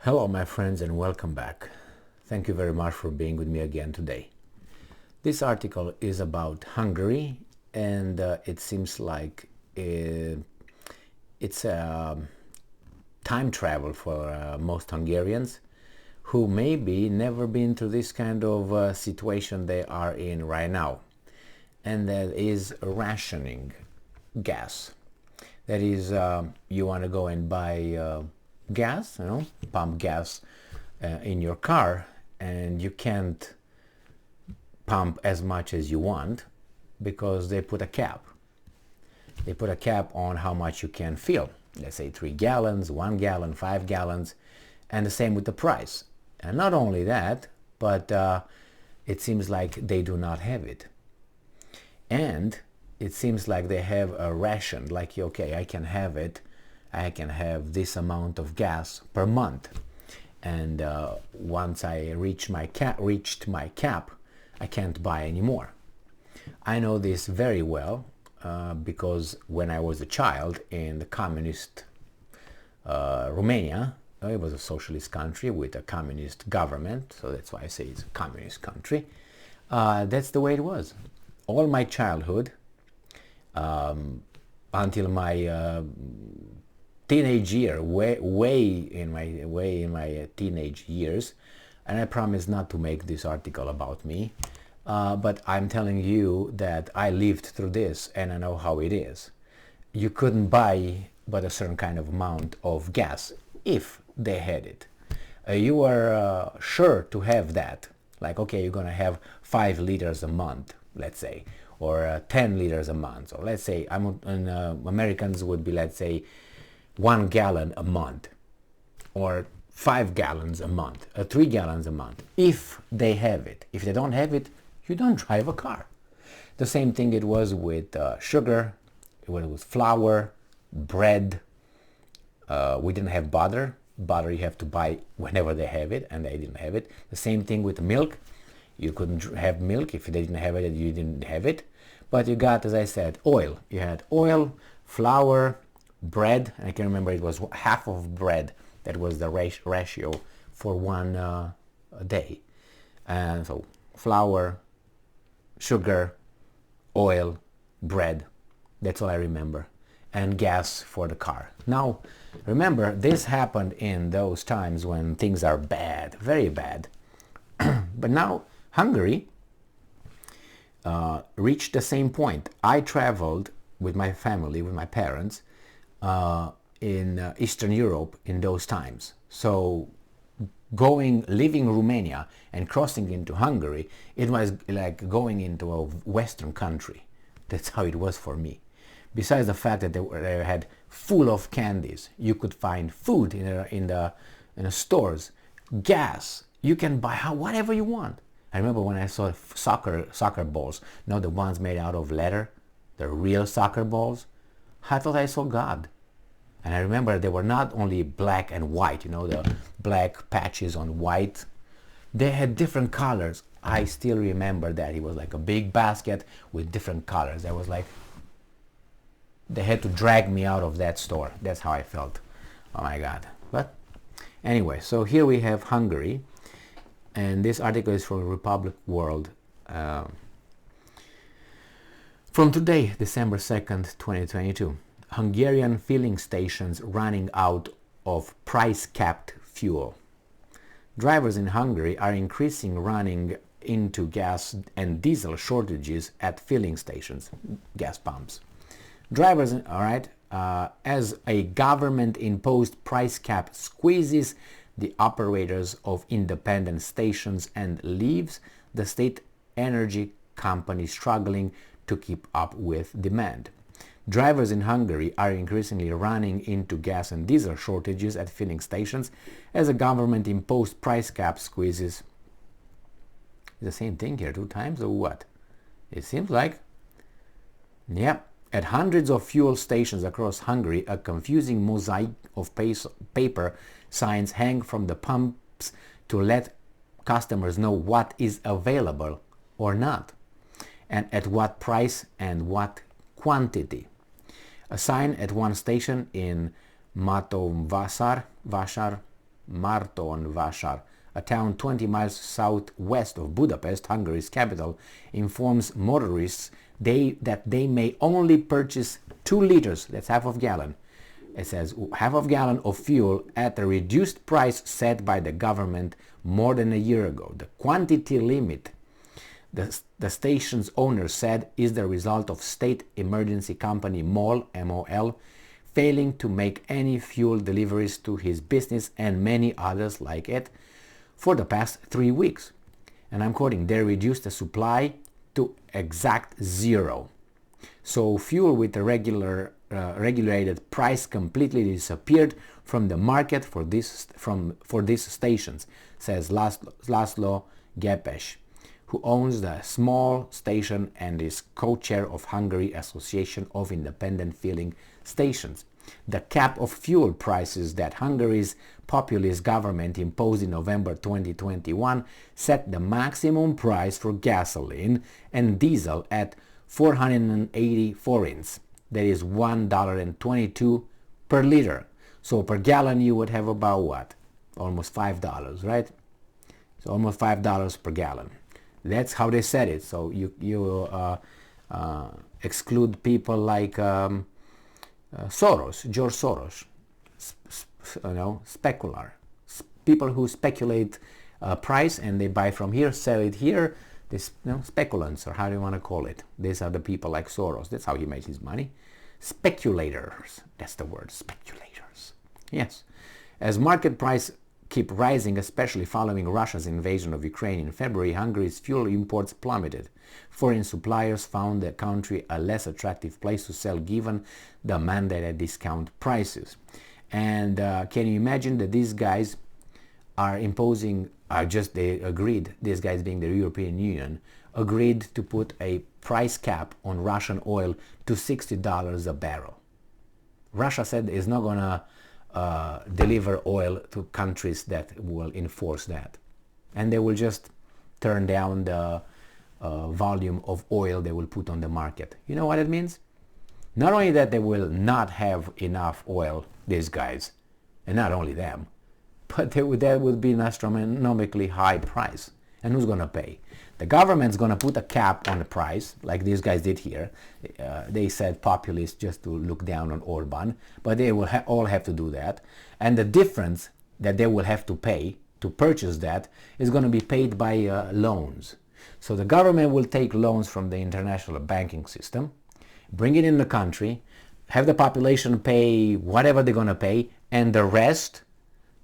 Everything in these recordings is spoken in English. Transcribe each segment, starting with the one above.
Hello my friends and welcome back. Thank you very much for being with me again today. This article is about Hungary and it seems like it's a time travel for most Hungarians who maybe never been to this kind of situation they are in right now, and that is rationing gas. That is, you want to go and buy gas, pump gas in your car, and you can't pump as much as you want because they put a cap. They put a cap on how much you can fill. Let's say 3 gallons, 1 gallon, 5 gallons, and the same with the price. And not only that, but it seems like they do not have it. And it seems like they have a ration, like, okay, I can have this amount of gas per month. And once I reached my cap, I can't buy anymore. I know this very well because when I was a child in the communist Romania, it was a socialist country with a communist government, so that's why I say it's a communist country. That's the way it was. All my childhood, until my teenage year, way in my teenage years, and I promise not to make this article about me, but I'm telling you that I lived through this and I know how it is. You couldn't buy but a certain kind of amount of gas if they had it. You were sure to have that, like, okay, you're gonna have 5 liters a month, let's say, or 10 liters a month, or let's say Americans would be, let's say, 1 gallon a month, or 5 gallons a month, 3 gallons a month, if they have it. If they don't have it, you don't drive a car. The same thing it was with sugar, it was with flour, bread. We didn't have butter. Butter you have to buy whenever they have it, and they didn't have it. The same thing with milk. You couldn't have milk if they didn't have it, you didn't have it. But you got, as I said, oil. You had oil, flour, bread, and I can remember it was half of bread. That was the ratio for one day. And so flour, sugar, oil, bread. That's all I remember. And gas for the car. Now, remember, this happened in those times when things are bad, very bad. But now Hungary reached the same point. I traveled with my family, with my parents, in Eastern Europe in those times. So leaving Romania and crossing into Hungary, it was like going into a Western country. That's how it was for me. Besides the fact that they had full of candies, you could find food in the stores, gas. You can buy whatever you want. I remember when I saw soccer balls, the ones made out of leather, the real soccer balls. I thought I saw God. And I remember they were not only black and white, the black patches on white. They had different colors. I still remember that. It was like a big basket with different colors. I was like, they had to drag me out of that store. That's how I felt. Oh my God. But anyway, so here we have Hungary. And this article is from Republic World. From today, December 2nd, 2022. Hungarian filling stations running out of price-capped fuel. Drivers in Hungary are increasing running into gas and diesel shortages at filling stations, gas pumps. Drivers, as a government-imposed price cap squeezes the operators of independent stations and leaves the state energy company struggling to keep up with demand. Drivers in Hungary are increasingly running into gas and diesel shortages at filling stations as a government-imposed price cap squeezes. The same thing here 2 times or what? It seems like. Yep. At hundreds of fuel stations across Hungary, a confusing mosaic of paper signs hang from the pumps to let customers know what is available or not, and at what price and what quantity. A sign at one station in Vasár Martonvásár, a town 20 miles southwest of Budapest, Hungary's capital, informs motorists that they may only purchase 2 liters, that's half of gallon. It says half of gallon of fuel at a reduced price set by the government more than a year ago. The quantity limit, the station's owner said, is the result of state emergency company MOL, M-O-L, failing to make any fuel deliveries to his business and many others like it for the past 3 weeks. And I'm quoting, they reduced the supply to exact 0. So fuel with a regulated price completely disappeared from the market for these stations, says Laszlo Gepes, who owns the small station and is co-chair of Hungary Association of Independent Filling Stations. The cap of fuel prices that Hungary's populist government imposed in November 2021 set the maximum price for gasoline and diesel at 480 forints. That is $1.22 per liter. So per gallon you would have about what? Almost $5, right? So almost $5 per gallon. That's how they said it. So you exclude people like Soros, George Soros, specular, people who speculate price and they buy from here, sell it here. This, speculants, or how do you want to call it? These are the people like Soros. That's how he makes his money. Speculators. That's the word, speculators. Yes. As market price keep rising, especially following Russia's invasion of Ukraine in February, Hungary's fuel imports plummeted. Foreign suppliers found the country a less attractive place to sell given the mandated discount prices. And can you imagine that these guys are imposing, they agreed, these guys being the European Union, agreed to put a price cap on Russian oil to $60 a barrel. Russia said it's not going to deliver oil to countries that will enforce that. And they will just turn down the volume of oil they will put on the market. You know what it means? Not only that they will not have enough oil, these guys, and not only them, but there would be an astronomically high price. And who's going to pay? The government's going to put a cap on the price, like these guys did here. They said populists just to look down on Orban, but they will all have to do that. And the difference that they will have to pay to purchase that is going to be paid by loans. So the government will take loans from the international banking system, bring it in the country, have the population pay whatever they're going to pay, and the rest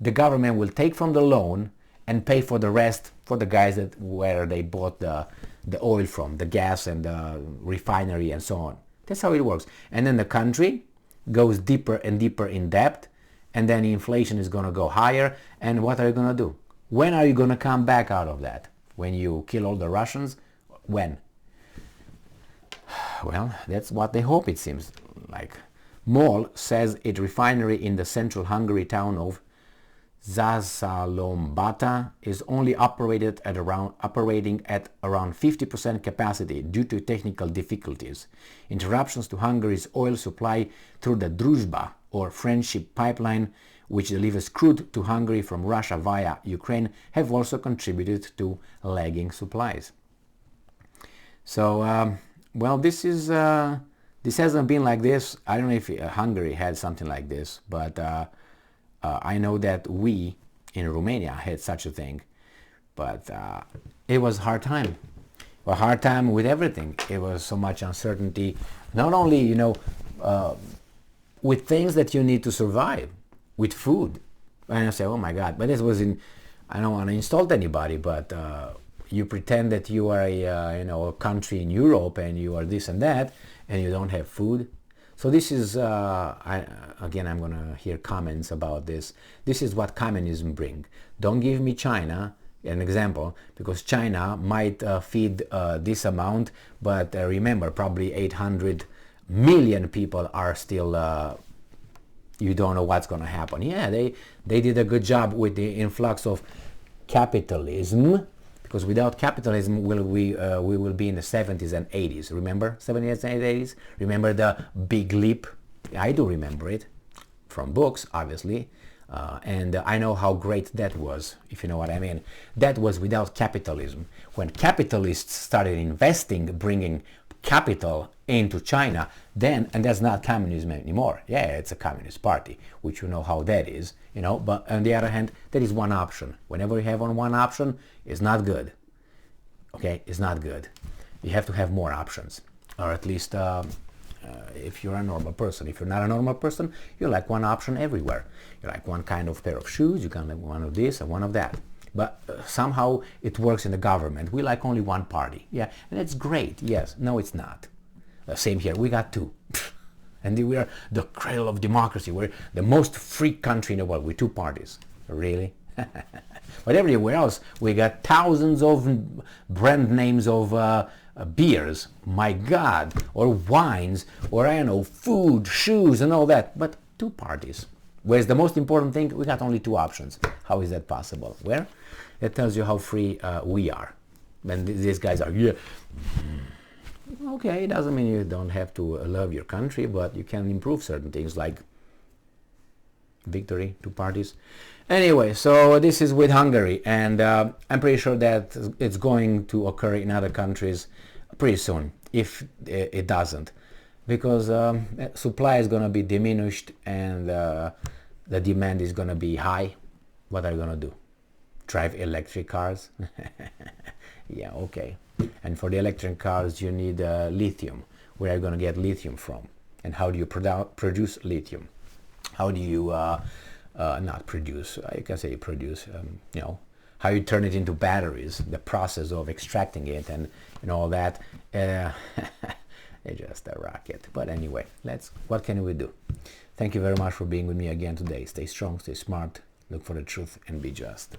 the government will take from the loan and pay for the rest for the guys where they bought the oil from, the gas and the refinery and so on. That's how it works. And then the country goes deeper and deeper in debt, and then inflation is going to go higher. And what are you going to do? When are you going to come back out of that? When you kill all the Russians? When? Well, that's what they hope, it seems like. MOL says its refinery in the central Hungary town of Zaszalombata is only operating at around 50% capacity due to technical difficulties. Interruptions to Hungary's oil supply through the Druzhba or friendship pipeline, which delivers crude to Hungary from Russia via Ukraine, have also contributed to lagging supplies. So, well, this hasn't been like this. I don't know if Hungary had something like this, but I know that we in Romania had such a thing, but it was a hard time. A hard time with everything. It was so much uncertainty, not only, with things that you need to survive, with food. And I say, oh my God, but this was I don't want to insult anybody, but you pretend that you are a country in Europe and you are this and that, and you don't have food. So this is, again, I'm going to hear comments about this. This is what communism brings. Don't give me China, an example, because China might feed this amount, but remember, probably 800 million people are still, you don't know what's going to happen. Yeah, they did a good job with the influx of capitalism, because without capitalism, we will be in the 70s and 80s. Remember 70s and 80s? Remember the big leap? I do remember it from books, obviously. And I know how great that was, if you know what I mean. That was without capitalism. When capitalists started investing, bringing capital into China, then, and that's not communism anymore. Yeah, it's a communist party, which you know how that is, you know, but on the other hand, that is one option. Whenever you have on one option, it's not good. Okay, it's not good. You have to have more options, or at least if you're a normal person. If you're not a normal person, you like one option everywhere. You like one kind of pair of shoes, you can like one of this and one of that. But somehow it works in the government. We like only one party. Yeah, and it's great. Yes. No, it's not. Same here. We got two. And we are the cradle of democracy. We're the most free country in the world with two parties. Really? But everywhere else, we got thousands of brand names of beers, my God, or wines, or I don't know, food, shoes, and all that. But two parties. Whereas the most important thing, we got only two options. How is that possible? Where? It tells you how free we are. And these guys are, yeah. Okay, it doesn't mean you don't have to love your country, but you can improve certain things like victory, two parties. Anyway, so this is with Hungary, and I'm pretty sure that it's going to occur in other countries pretty soon, if it doesn't, because supply is going to be diminished and the demand is going to be high. What are you going to do? Drive electric cars? Yeah, okay. And for the electric cars, you need lithium. Where are you going to get lithium from? And how do you produce lithium? How do you not produce? I can say produce. You know, how you turn it into batteries. The process of extracting it and all that. It's just a rocket. But anyway, what can we do? Thank you very much for being with me again today. Stay strong, stay smart, look for the truth, and be just.